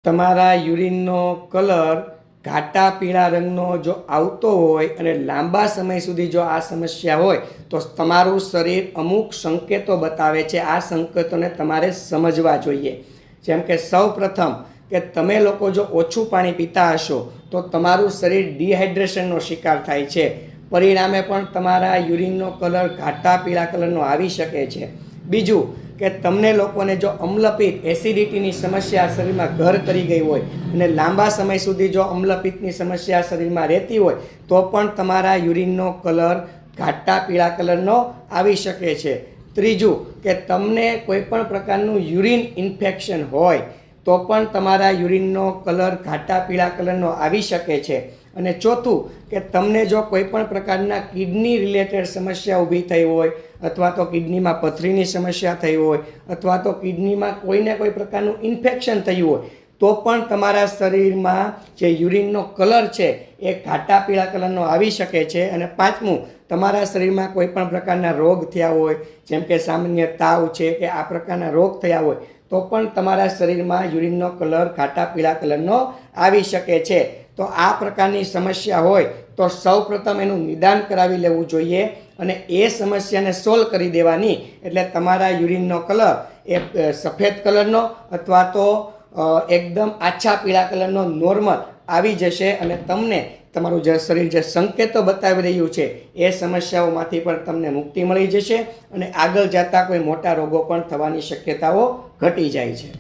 તમારા યુરિનનો કલર ઘાટા પીળા રંગનો જો આવતો હોય અને લાંબા સમય સુધી જો આ સમસ્યા હોય તો તમારું શરીર અમુક સંકેતો બતાવે છે. આ સંકેતોને તમારે સમજવા જોઈએ. જેમ કે સૌપ્રથમ કે તમે લોકો જો ઓછું પાણી પીતા હશો તો તમારું શરીર ડિહાઇડ્રેશનનો શિકાર થાય છે. પરિણામે પણ તમારા યુરિનનો કલર ઘાટા પીળા કલરનો આવી શકે છે. બીજું કે તમને લોકોને જો અમ્લપિત્ત એસિડિટીની સમસ્યા શરીરમાં ઘર કરી ગઈ હોય અને લાંબા સમય સુધી જો અમ્લપિત્તની સમસ્યા શરીરમાં રહેતી હોય તો પણ તમારા યુરિનનો કલર ઘાટા પીળા કલરનો આવી શકે છે. ત્રીજું કે તમને કોઈ પણ પ્રકારનું યુરિન ઇન્ફેક્શન હોય તો પણ તમારા યુરિનનો કલર ઘાટા પીળા કલરનો આવી શકે છે. અને ચોથું કે તમને જો કોઈ પણ પ્રકારના કિડની રિલેટેડ સમસ્યા ઊભી થઈ હોય અથવા તો કિડનીમાં પથરીની સમસ્યા થઈ હોય અથવા તો કિડનીમાં કોઈને કોઈ પ્રકારનું ઇન્ફેક્શન થયું હોય તો પણ તમારા શરીરમાં જે યુરિનનો કલર છે એ ઘાટા પીળા કલરનો આવી શકે છે. અને પાંચમું, તમારા શરીરમાં કોઈ પણ પ્રકારના રોગ થયા હોય જેમ કે સામાન્ય તાવ છે કે આ પ્રકારના રોગ થયા હોય તો પણ તમારા શરીરમાં યુરિનનો કલર ઘાટા પીળા કલરનો આવી શકે છે. તો આ પ્રકારની સમસ્યા હોય તો સૌપ્રથમ એનું નિદાન કરાવી લેવું જોઈએ અને એ સમસ્યાને સોલ્વ કરી દેવાની. એટલે તમારા યુરિનનો કલર એ સફેદ કલરનો અથવા તો એકદમ આછા પીળા કલરનો નોર્મલ આવી જશે અને તમને તમારું જે શરીર જે સંકેતો બતાવી રહ્યું છે એ સમસ્યાઓમાંથી પણ તમને મુક્તિ મળી જશે અને આગળ જતાં કોઈ મોટા રોગો પણ થવાની શક્યતાઓ ઘટી જાય છે.